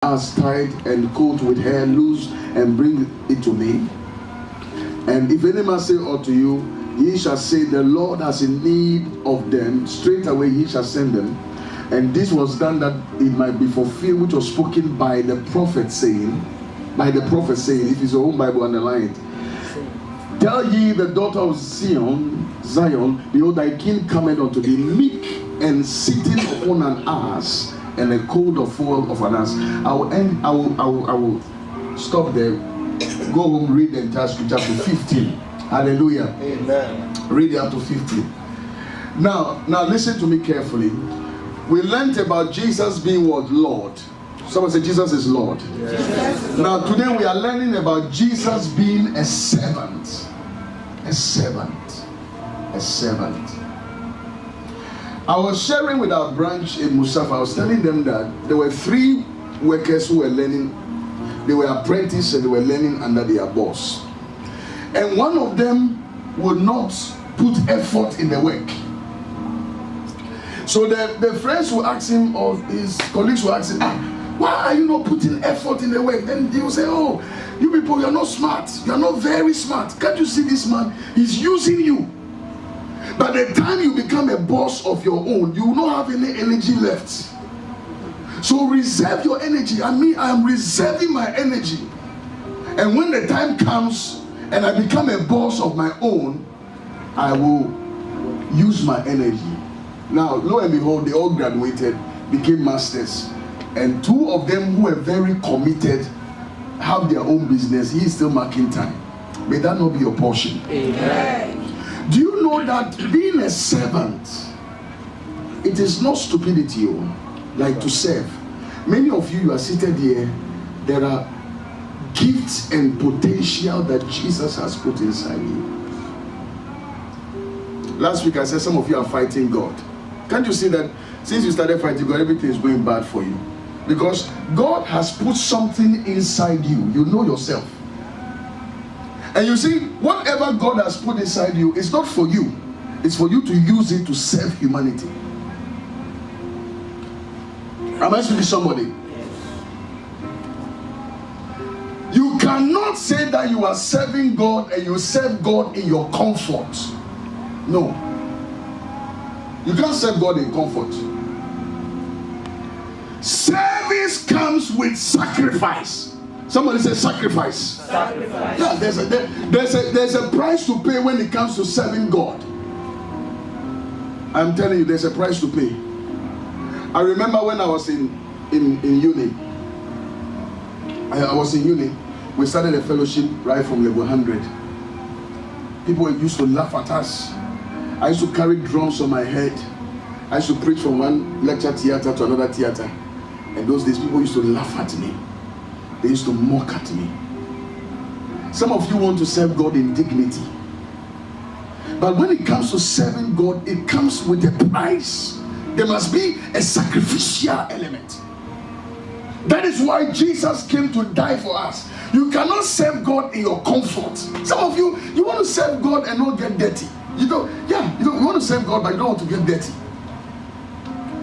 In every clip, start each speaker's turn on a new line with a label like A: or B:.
A: ass tied and coat with hair loose, and bring it to me. And if any man say unto you, ye shall say, the Lord has in need of them, straightway he shall send them. And this was done that it might be fulfilled, which was spoken by the prophet, saying, if it's your own Bible, underline it. Tell ye the daughter of Zion, behold, thy king cometh unto thee, meek and sitting upon an ass, and a colt of foal of an ass. I will stop there. Go home, read the entire scripture to 15. Hallelujah.
B: Amen.
A: Read it up to 15. Now listen to me carefully. We learned about Jesus being what? Lord. Someone say Jesus is Lord.
B: Yes.
A: Now today we are learning about Jesus being a servant. A servant. A servant. I was sharing with our branch in Musafa. I was telling them that there were 3 workers who were learning. They were apprentices and they were learning under their boss. And one of them would not put effort in the work. So the friends will ask him, or his colleagues will ask him, why are you not putting effort in the work? Then he will say, oh, you people, you are not smart. You are not very smart. Can't you see this man? He's using you. By the time you become a boss of your own, you will not have any energy left. So reserve your energy. I am reserving my energy. And when the time comes and I become a boss of my own, I will use my energy. Now, lo and behold, they all graduated, became masters. And 2 of them who were very committed have their own business. He is still marking time. May that not be your portion.
B: Amen.
A: Do you know that being a servant, it is not stupidity, like to serve. Many of you are seated here, there are gifts and potential that Jesus has put inside you. Last week I said some of you are fighting God. Can't you see that since you started fighting God, everything is going bad for you? Because God has put something inside you. You know yourself. And you see, whatever God has put inside you, it's not for you. It's for you to use it to serve humanity. Am I speaking to somebody? You cannot say that you are serving God and you serve God in your comfort. No. You can't serve God in comfort. Service comes with sacrifice. Somebody say sacrifice.
B: Sacrifice.
A: Yeah, there's a price to pay when it comes to serving God. I'm telling you, there's a price to pay. I remember when I was in uni. I was in uni. We started a fellowship right from level 100. People used to laugh at us. I used to carry drums on my head. I used to preach from one lecture theater to another theater. And those days, people used to laugh at me. They used to mock at me. Some of you want to serve God in dignity. But when it comes to serving God, it comes with a price. There must be a sacrificial element. That is why Jesus came to die for us. You cannot serve God in your comfort. Some of you want to serve God and not get dirty. You want to serve God, but you don't want to get dirty.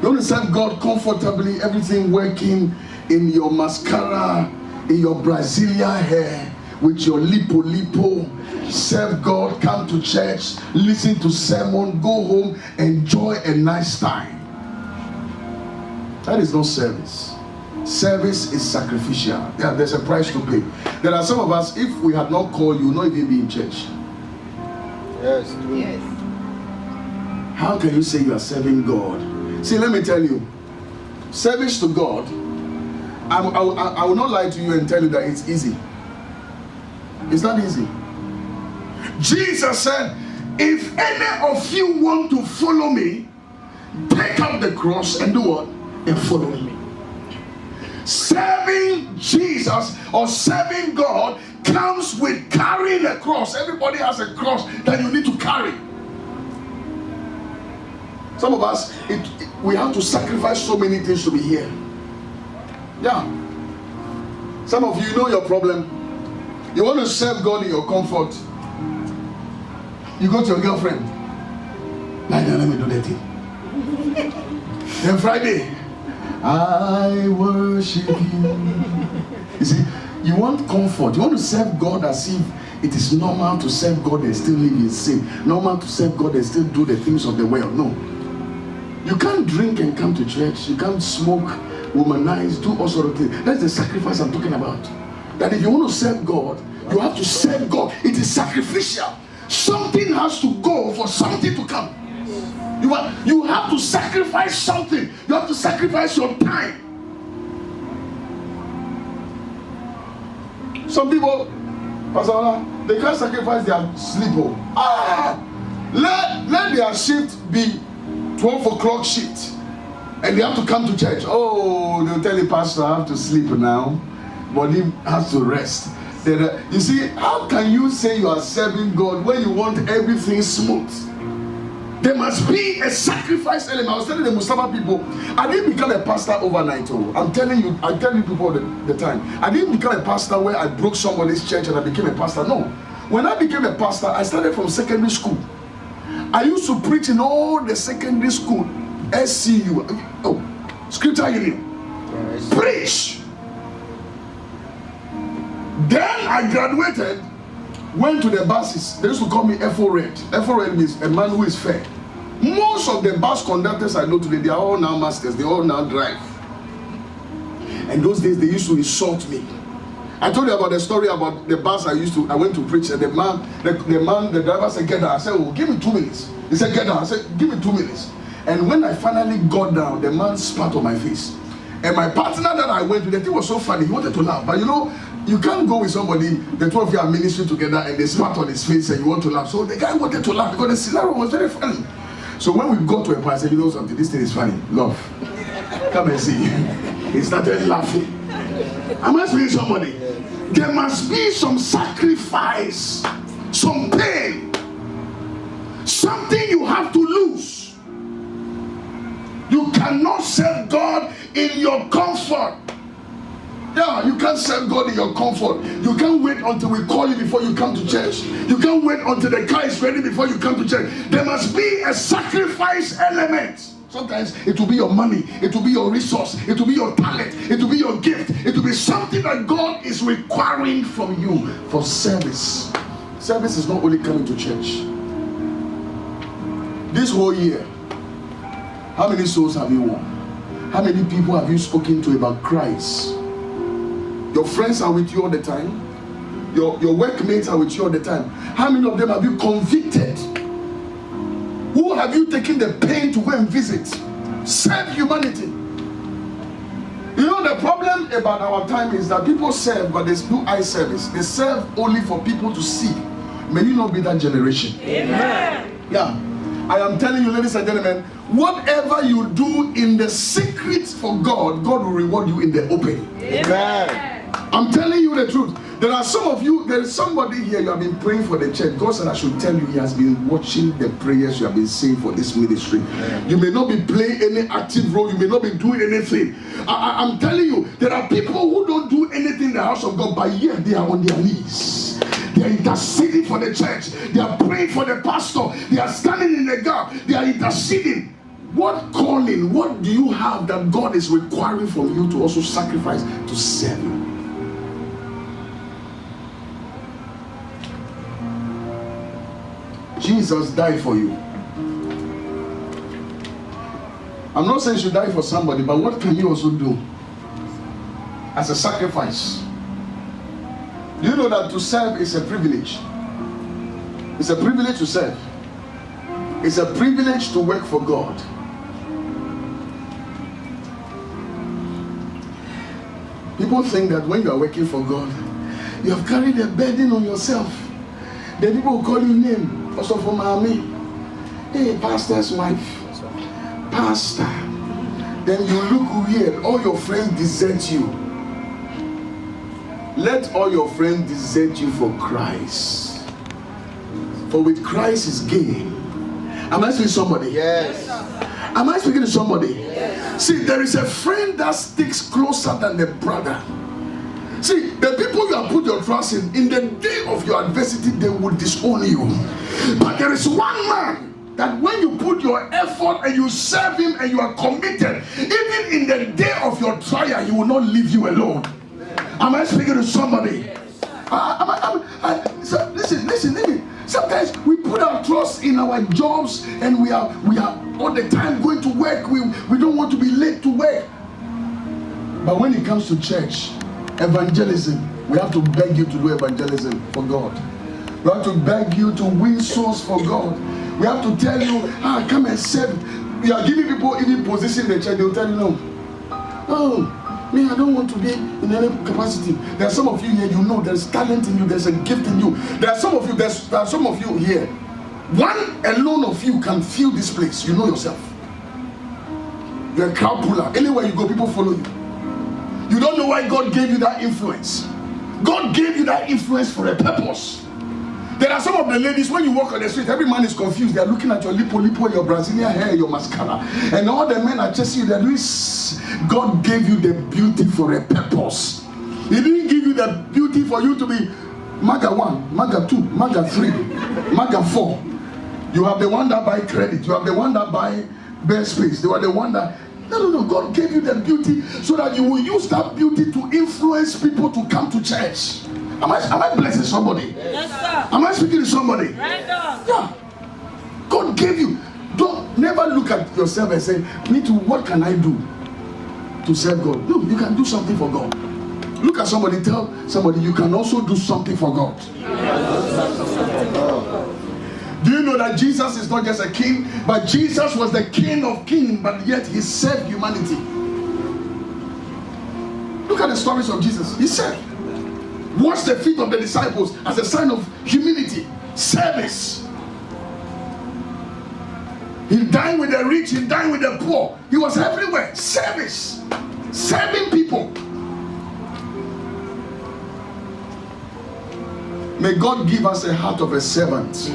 A: You want to serve God comfortably, everything working in your mascara, in your Brazilian hair, with your lipo. Serve God, come to church, listen to sermon, go home, enjoy a nice time. That is not service. Service is sacrificial. Yeah, there's a price to pay. There are some of us, if we had not called you, not even be in church.
B: Yes.
C: Yes.
A: How can you say you are serving God? See, let me tell you, service to God, I will not lie to you and tell you that it's easy. It's not easy. Jesus said, if any of you want to follow me, take up the cross and do what? And follow me. Serving Jesus or serving God comes with carrying a cross. Everybody has a cross that you need to carry. Some of us, we have to sacrifice so many things to be here. Yeah. Some of you know your problem. You want to serve God in your comfort. You go to your girlfriend. Lie down, let me do that thing. Then Friday, I worship you. You see, you want comfort. You want to serve God as if it is normal to serve God and still live in sin. Normal to serve God and still do the things of the world. No. You can't drink and come to church. You can't smoke, womanize, do all sort of things. That's the sacrifice I'm talking about. That if you want to serve God, you have to serve God. It is sacrificial. Something has to go for something to come. You have to sacrifice something. You have to sacrifice your time. Some people, Pastor Ola, they can't sacrifice their sleep. Let their shift be 12 o'clock shift. And they have to come to church. Oh, they'll tell the pastor, I have to sleep now. Body has to rest. You see, how can you say you are serving God when you want everything smooth? There must be a sacrifice element. I was telling the Mustafa people, I didn't become a pastor overnight. I'm telling you people the time. I didn't become a pastor where I broke somebody's church and I became a pastor. No. When I became a pastor, I started from secondary school. I used to preach in all the secondary school, SCU, Scripture Union. Yes. Preach. Then I graduated, went to the buses. They used to call me FO-Red. FO-Red means a man who is fair. Most of the bus conductors I know today, they are all now masters. They all now drive. And those days, they used to insult me. I told you about the story about the bus I went to preach, and the driver said, get down. I said, oh, give me 2 minutes. He said, get down. I said, give me 2 minutes. And when I finally got down, the man spat on my face. And my partner that I went with, the thing was so funny. He wanted to laugh. But you know, you can't go with somebody, the two of you are ministering together, and they spat on his face and you want to laugh. So the guy wanted to laugh because the scenario was very funny. So when we got to a point, I said, you know something, this thing is funny. Love. Come and see. He started laughing. Am I speaking to somebody? There must be some sacrifice, some pain, something you have to lose. You cannot serve God in your comfort. Yeah, you can't serve God in your comfort. You can't wait until we call you before you come to church. You can't wait until the car is ready before you come to church. There must be a sacrifice element. Sometimes it will be your money, it will be your resource, it will be your talent, it will be your gift, it will be something that God is requiring from you for service. Service is not only coming to church. This whole year, how many souls have you won? How many people have you spoken to about Christ? Your friends are with you all the time. Your workmates are with you all the time. How many of them have you convicted? Who have you taken the pain to go and visit? Serve humanity. You know, the problem about our time is that people serve, but they do eye service. They serve only for people to see. May you not be that generation. Amen. Yeah. I am telling you, ladies and gentlemen, whatever you do in the secret for God, God will reward you in the open. Amen. I'm telling you the truth. There are some of you, there is somebody here, you have been praying for the church. God said I should tell you he has been watching the prayers you have been saying for this ministry. Yeah. You may not be playing any active role, you may not be doing anything. I'm telling you, there are people who don't do anything in the house of God, but yet they are on their knees. They are interceding for the church. They are praying for the pastor. They are standing in the gap. They are interceding. What calling, what do you have that God is requiring from you to also sacrifice to serve him? Jesus died for you. I'm not saying you should die for somebody, but what can you also do as a sacrifice? Do you know that to serve is a privilege? It's a privilege to serve. It's a privilege to work for God. People think that when you are working for God, you have carried a burden on yourself. Then people will call you name. Also for mommy, hey, pastor's wife, pastor. Then you look weird. All your friends desert you. Let all your friends desert you for Christ. For with Christ is gain. Am I speaking to somebody? Yes. Am I speaking to somebody? Yes. See, there is a friend that sticks closer than the brother. See, the people you have put your trust in the day of your adversity, they will disown you. But there is one man that when you put your effort and you serve him and you are committed, even in the day of your trial, he will not leave you alone. Am I speaking to somebody? So listen. Sometimes we put our trust in our jobs and we are all the time going to work. We don't want to be late to work. But when it comes to church, evangelism, we have to beg you to do evangelism for God. We have to beg you to win souls for God. We have to tell you, come and serve. We are giving people even position in the church. They will tell you, no. Oh, me, I don't want to be in any capacity. There are some of you here, you know there's talent in you, there's a gift in you. There are some of you here. One alone of you can fill this place. You know yourself. You're a crowd puller. Anywhere you go, people follow you. You don't know why God gave you that influence. God gave you that influence for a purpose. There are some of the ladies, when you walk on the street, every man is confused. They are looking at your lipo, your Brazilian hair, your mascara. And all the men are chasing you. They're doing. God gave you the beauty for a purpose. He didn't give you the beauty for you to be MAGA 1, MAGA 2, MAGA 3, MAGA 4. You have the one that buy credit. You have the one that buy bare space. You are the one that... No. God gave you the beauty so that you will use that beauty to influence people to come to church. Am I blessing somebody?
B: Yes, sir.
A: Am I speaking to somebody?
B: Right on.
A: Yeah. God gave you. Don't never look at yourself and say, me too, what can I do to serve God? No, you can do something for God. Look at somebody, tell somebody you can also do something for God. Do you know that Jesus is not just a king, but Jesus was the King of kings, but yet he served humanity. Look at the stories of Jesus. He served. Washed the feet of the disciples as a sign of humility, service. He dined with the rich, he dined with the poor. He was everywhere. Service. Serving people. May God give us a heart of a servant.